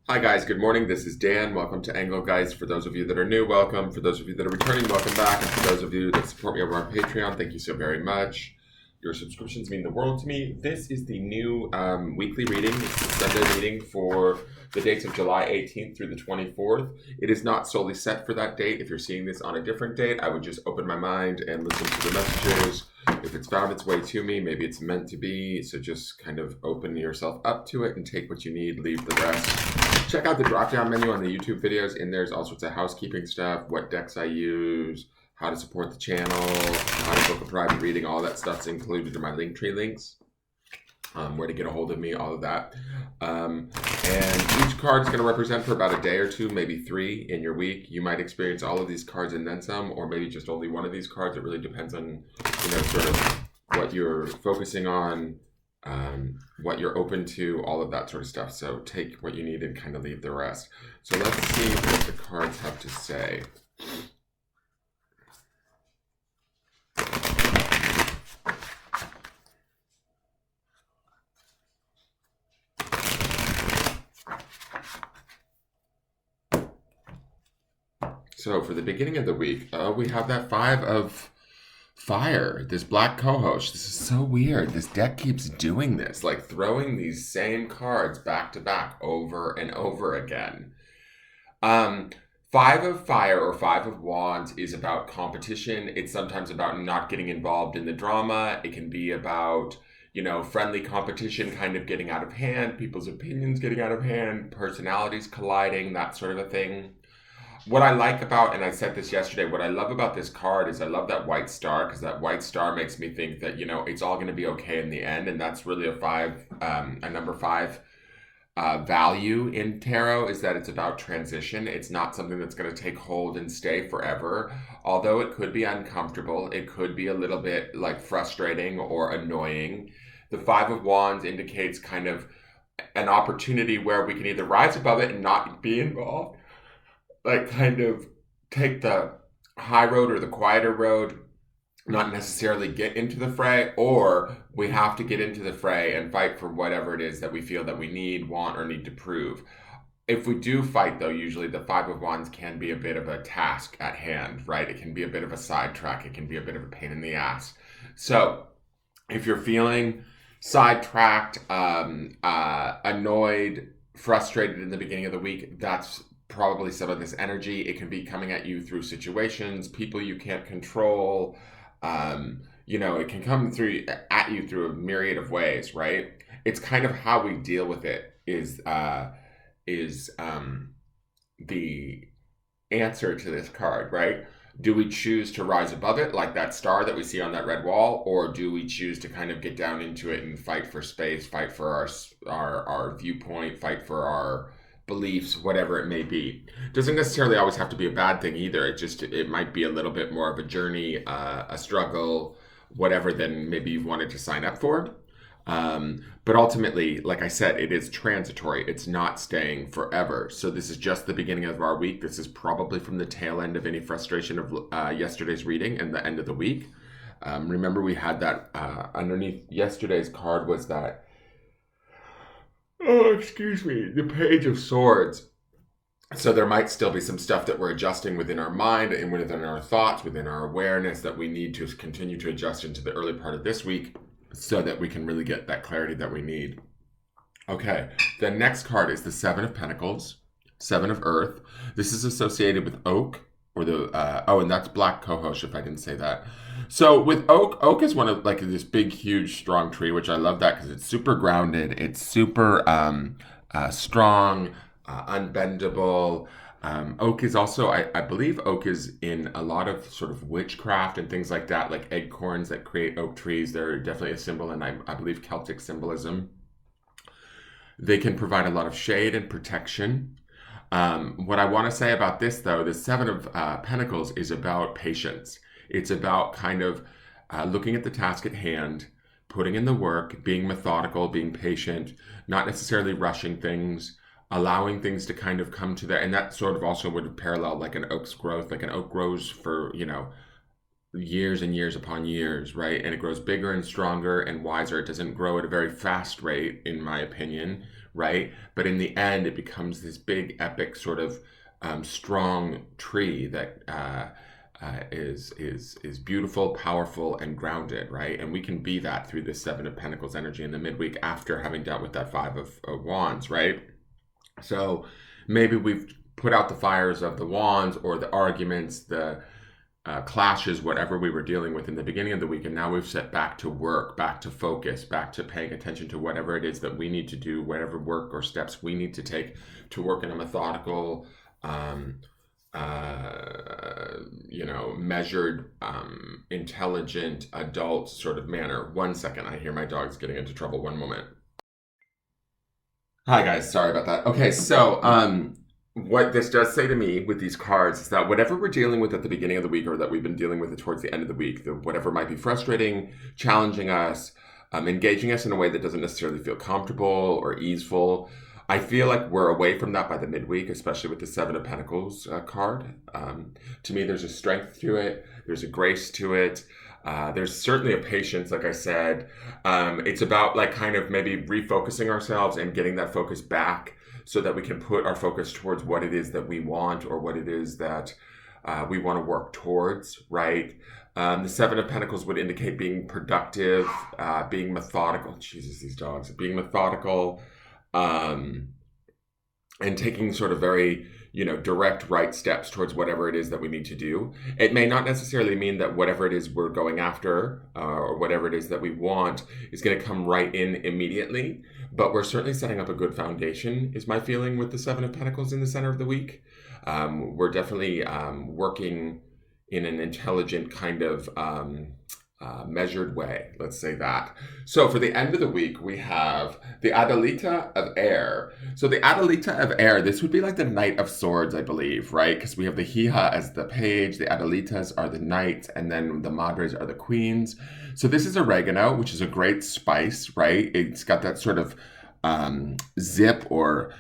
Hi guys, good morning. This is Dan. Welcome to Engelgeist. For those of you that are new, welcome. For those of you that are returning, welcome back. And for those of you that support me over on Patreon, thank you so very much. Your subscriptions mean the world to me. This is the new weekly reading. It's the Sunday reading for the dates of July 18th through the 24th. It is not solely set for that date. If you're seeing this on a different date, I would just open my mind and listen to the messages. If it's found its way to me, maybe it's meant to be. So just kind of open yourself up to it and take what you need, leave the rest. Check out the drop-down menu on the YouTube videos. In there's all sorts of housekeeping stuff, what decks I use, how to support the channel, how to book a private reading, all that stuff's included in my Linktree links. Where to get a hold of me, all of that. And each card is going to represent for about a day or two, maybe 3 in your week. You might experience all of these cards and then some, or maybe just only one of these cards. It really depends on, sort of what you're focusing on, what you're open to, all of that sort of stuff. So take what you need and kind of leave the rest. So let's see what the cards have to say. So for the beginning of the week, we have that 5 of Fire, this black co-host. This is so weird. This deck keeps doing this, like throwing these same cards back to back over and over again. 5 of Fire or 5 of Wands is about competition. It's sometimes about not getting involved in the drama. It can be about, friendly competition kind of getting out of hand, people's opinions getting out of hand, personalities colliding, that sort of a thing. What I like about, and I said this yesterday, what I love about this card is I love that white star, because that white star makes me think that, it's all going to be okay in the end. And that's really a number 5 value in tarot, is that it's about transition. It's not something that's going to take hold and stay forever. Although it could be uncomfortable, it could be a little bit like frustrating or annoying. The 5 of Wands indicates kind of an opportunity where we can either rise above it and not be involved, like kind of take the high road or the quieter road, not necessarily get into the fray, or we have to get into the fray and fight for whatever it is that we feel that we need, want, or need to prove. If we do fight, though, usually the 5 of Wands can be a bit of a task at hand, right? It can be a bit of a sidetrack. It can be a bit of a pain in the ass. So if you're feeling sidetracked, annoyed, frustrated in the beginning of the week, that's probably some of this energy. It can be coming at you through situations, people you can't control. It can come at you through a myriad of ways, right? It's kind of how we deal with it is the answer to this card, right? Do we choose to rise above it, like that star that we see on that red wall, or do we choose to kind of get down into it and fight for space, fight for our viewpoint, fight for our beliefs, whatever it may be? Doesn't necessarily always have to be a bad thing either. It might be a little bit more of a journey, a struggle, whatever than maybe you wanted to sign up for. But ultimately, like I said, it is transitory. It's not staying forever. So this is just the beginning of our week. This is probably from the tail end of any frustration of yesterday's reading and the end of the week. Remember, we had that underneath yesterday's card was that, the Page of Swords. So there might still be some stuff that we're adjusting within our mind and within our thoughts, within our awareness, that we need to continue to adjust into the early part of this week so that we can really get that clarity that we need. Okay, the next card is the 7 of Pentacles, 7 of Earth. This is associated with oak, or and that's black cohosh, if I didn't say that. So with oak is one of like this big, huge, strong tree, which I love that because it's super grounded. It's super strong, unbendable. Oak is also, I believe oak is in a lot of sort of witchcraft and things like that, like acorns that create oak trees. They're definitely a symbol, and I believe Celtic symbolism. They can provide a lot of shade and protection. What I want to say about this, though, the 7 of Pentacles is about patience. It's about kind of looking at the task at hand, putting in the work, being methodical, being patient, not necessarily rushing things, allowing things to kind of come to that. And that sort of also would parallel like an oak's growth. Like an oak grows for, years and years upon years, right? And it grows bigger and stronger and wiser. It doesn't grow at a very fast rate, in my opinion, right? But in the end, it becomes this big, epic sort of strong tree that is beautiful, powerful, and grounded, right? And we can be that through the Seven of Pentacles energy in the midweek after having dealt with that Five of Wands, right? So maybe we've put out the fires of the wands or the arguments, the clashes, whatever we were dealing with in the beginning of the week, and now we've set back to work, back to focus, back to paying attention to whatever it is that we need to do, whatever work or steps we need to take to work in a methodical, measured, intelligent, adult sort of manner. 1 second, I hear my dog's getting into trouble. One moment. Hi guys, sorry about that. Okay, so what this does say to me with these cards is that whatever we're dealing with at the beginning of the week or that we've been dealing with it towards the end of the week, whatever might be frustrating, challenging us, engaging us in a way that doesn't necessarily feel comfortable or easeful, I feel like we're away from that by the midweek, especially with the Seven of Pentacles card. To me, there's a strength to it. There's a grace to it. There's certainly a patience, like I said. It's about like kind of maybe refocusing ourselves and getting that focus back so that we can put our focus towards what it is that we want or what it is that we want to work towards, right? The Seven of Pentacles would indicate being productive, being methodical. Jesus, these dogs. Being methodical, and taking sort of very, direct right steps towards whatever it is that we need to do. It may not necessarily mean that whatever it is we're going after or whatever it is that we want is going to come right in immediately, but we're certainly setting up a good foundation, is my feeling with the Seven of Pentacles in the center of the week. We're definitely working in an intelligent kind of measured way, let's say that. So for the end of the week, we have the Adelita of Air. So the Adelita of Air, this would be like the Knight of Swords, I believe, right? Because we have the Hija as the page, the Adelitas are the knights, and then the Madres are the queens. So this is oregano, which is a great spice, right? It's got that sort of zip or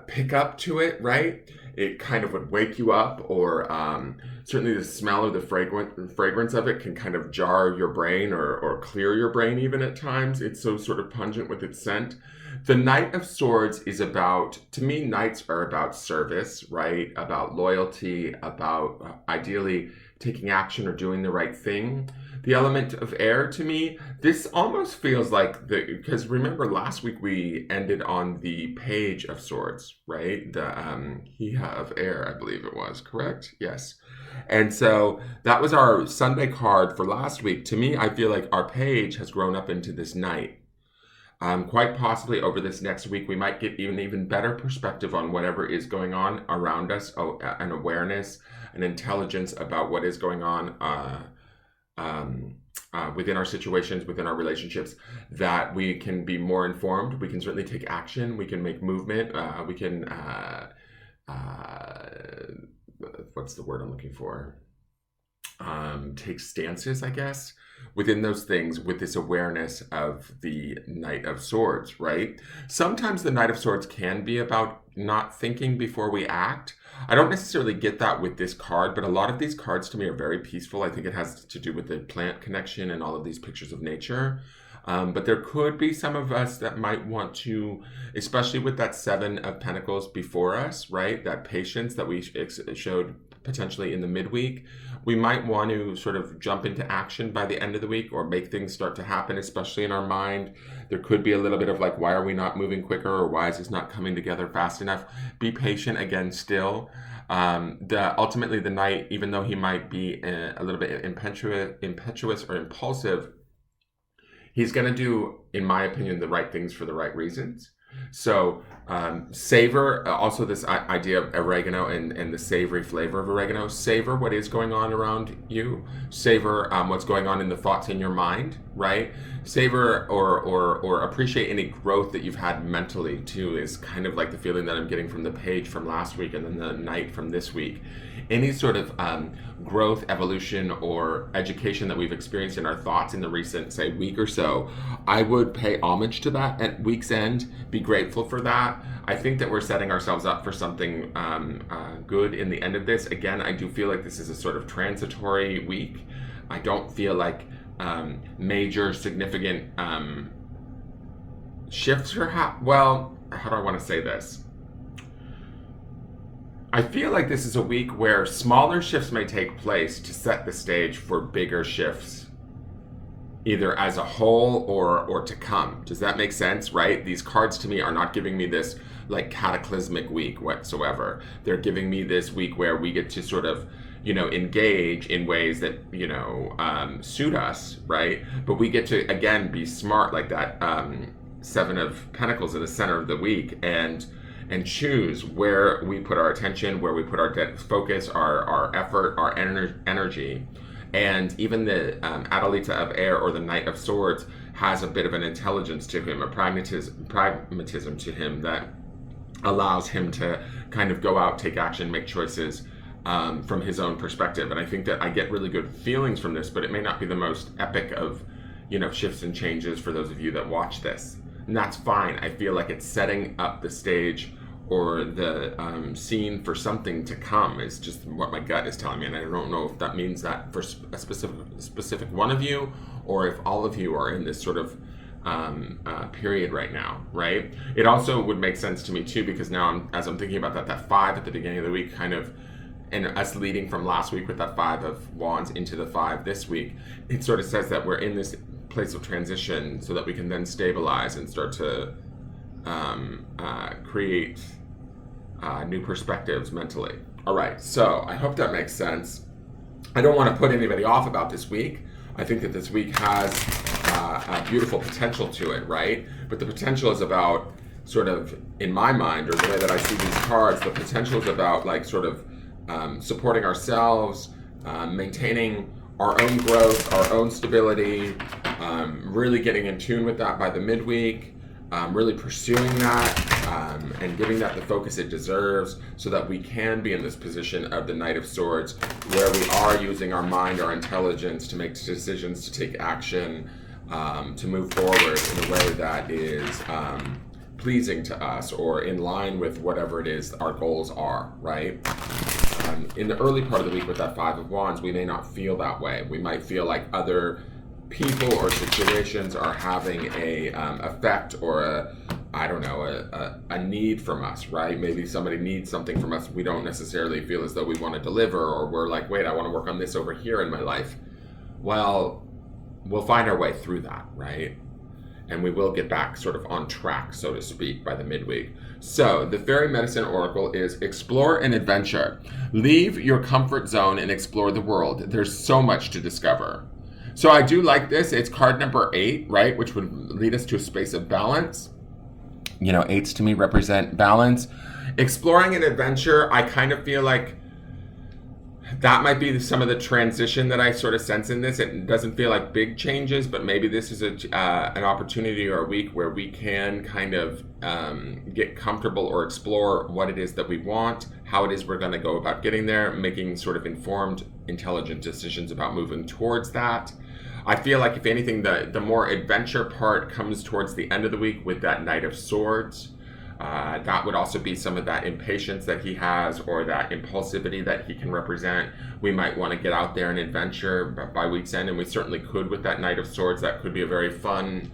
pickup to it, right? It kind of would wake you up, or certainly the smell or the fragrance of it can kind of jar your brain or clear your brain even at times. It's so sort of pungent with its scent. The Knight of Swords is about, to me, knights are about service, right? About loyalty, about ideally taking action or doing the right thing. The element of air, to me, this almost feels like because remember last week we ended on the Page of Swords, right? The Hija of Air, I believe it was, correct? Yes. And so that was our Sunday card for last week. To me, I feel like our page has grown up into this knight. Quite possibly over this next week, we might get even better perspective on whatever is going on around us, an awareness, an intelligence about what is going on within our situations, within our relationships, that we can be more informed. We can certainly take action. We can make movement. We can, what's the word I'm looking for? Take stances, I guess, within those things with this awareness of the Knight of Swords, right? Sometimes the Knight of Swords can be about not thinking before we act. I don't necessarily get that with this card, but a lot of these cards to me are very peaceful. I think it has to do with the plant connection and all of these pictures of nature. But there could be some of us that might want to, especially with that Seven of Pentacles before us, right? That patience that we showed potentially in the midweek. We might want to sort of jump into action by the end of the week or make things start to happen, especially in our mind. There could be a little bit of like, why are we not moving quicker, or why is this not coming together fast enough? Be patient again still. Ultimately the knight, even though he might be a little bit impetuous or impulsive, he's going to do, in my opinion, the right things for the right reasons. So savor, also this idea of oregano and the savory flavor of oregano. Savor what is going on around you. Savor what's going on in the thoughts in your mind, right? Savor or appreciate any growth that you've had mentally too, is kind of like the feeling that I'm getting from the Page from last week and then the Knight from this week. Any sort of growth, evolution, or education that we've experienced in our thoughts in the recent, say, week or so, I would pay homage to that at week's end, be grateful for that. I think that we're setting ourselves up for something good in the end of this. Again, I do feel like this is a sort of transitory week. I don't feel like major, significant shifts are well, how do I want to say this? I feel like this is a week where smaller shifts may take place to set the stage for bigger shifts, either as a whole or to come. Does that make sense, right? These cards to me are not giving me this like cataclysmic week whatsoever. They're giving me this week where we get to sort of, engage in ways that, suit us, right? But we get to, again, be smart, like that Seven of Pentacles in the center of the week, and choose where we put our attention, where we put our focus, our effort, our energy. And even the Adalita of Air, or the Knight of Swords, has a bit of an intelligence to him, a pragmatism to him that allows him to kind of go out, take action, make choices from his own perspective. And I think that I get really good feelings from this, but it may not be the most epic of, shifts and changes for those of you that watch this. And that's fine. I feel like it's setting up the stage or the scene for something to come, is just what my gut is telling me. And I don't know if that means that for a specific one of you, or if all of you are in this sort of period right now, right? It also would make sense to me too, because now as I'm thinking about that 5 at the beginning of the week, kind of, and us leading from last week with that 5 of Wands into the 5 this week, it sort of says that we're in this place of transition so that we can then stabilize and start to create new perspectives mentally. All right, so I hope that makes sense. I don't want to put anybody off about this week. I think that this week has a beautiful potential to it, right? But the potential is about sort of, in my mind, or the way that I see these cards, the potential is about like sort of supporting ourselves, maintaining our own growth, our own stability, really getting in tune with that by the midweek, really pursuing that, and giving that the focus it deserves, so that we can be in this position of the Knight of Swords, where we are using our mind, our intelligence to make decisions, to take action, to move forward in a way that is pleasing to us, or in line with whatever it is our goals are, right? In the early part of the week with that 5 of Wands, we may not feel that way. We might feel like other people or situations are having a effect, or a need from us, right? Maybe somebody needs something from us we don't necessarily feel as though we want to deliver, or we're like, wait, I want to work on this over here in my life. Well, we'll find our way through that, right? And we will get back sort of on track, so to speak, by the midweek. So the Fairy Medicine Oracle is explore and adventure. Leave your comfort zone and explore the world. There's so much to discover. So I do like this. It's card number 8, right? Which would lead us to a space of balance. 8s to me represent balance. Exploring and adventure, I kind of feel like that might be some of the transition that I sort of sense in this. It doesn't feel like big changes, but maybe this is an opportunity or a week where we can kind of get comfortable or explore what it is that we want, how it is we're going to go about getting there, making sort of informed, intelligent decisions about moving towards that. I feel like, if anything, the more adventure part comes towards the end of the week with that Knight of Swords. That would also be some of that impatience that he has, or that impulsivity that he can represent. We might want to get out there and adventure by week's end, and we certainly could with that Knight of Swords. That could be a very fun,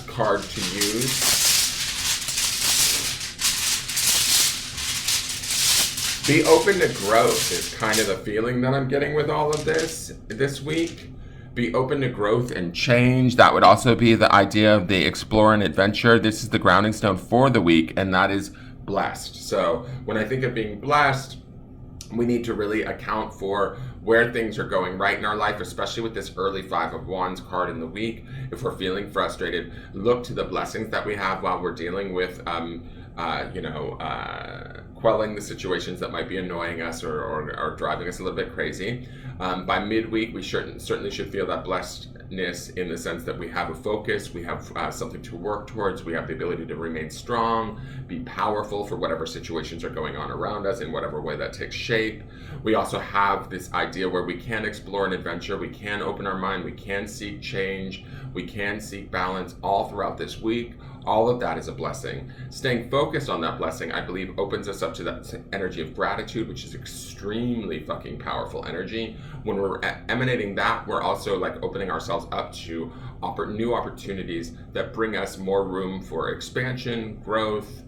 card to use. Be open to growth is kind of the feeling that I'm getting with all of this week. Be open to growth and change. That would also be the idea of the explore and adventure. This is the grounding stone for the week, and that is blessed. So when I think of being blessed, we need to really account for where things are going right in our life, especially with this early 5 of Wands card in the week. If we're feeling frustrated, look to the blessings that we have while we're dealing with quelling the situations that might be annoying us or driving us a little bit crazy. By midweek, we certainly should feel that blessedness, in the sense that we have a focus, we have something to work towards, we have the ability to remain strong, be powerful for whatever situations are going on around us in whatever way that takes shape. We also have this idea where we can explore an adventure, we can open our mind, we can seek change, we can seek balance all throughout this week. All of that is a blessing. Staying focused on that blessing, I believe, opens us up to that energy of gratitude, which is extremely fucking powerful energy. When we're emanating that, we're also like opening ourselves up to new opportunities that bring us more room for expansion, growth,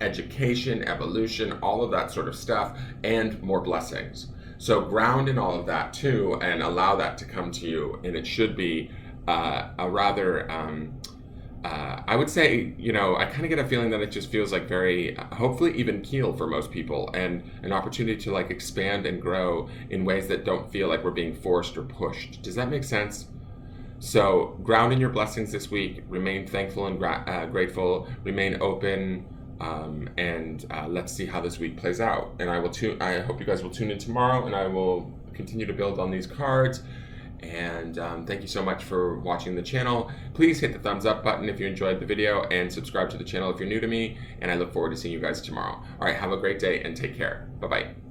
education, evolution, all of that sort of stuff, and more blessings. So ground in all of that too, and allow that to come to you. And it should be a rather, I would say, you know, I kind of get a feeling that it just feels like very, hopefully even keel for most people, and an opportunity to like expand and grow in ways that don't feel like we're being forced or pushed. Does that make sense? So ground in your blessings this week. Remain thankful and grateful. Remain open. And let's see how this week plays out. And I hope you guys will tune in tomorrow, and I will continue to build on these cards. And thank you so much for watching the channel. Please hit the thumbs up button if you enjoyed the video, and subscribe to the channel if you're new to me. And I look forward to seeing you guys tomorrow. All right, have a great day and take care. Bye-bye.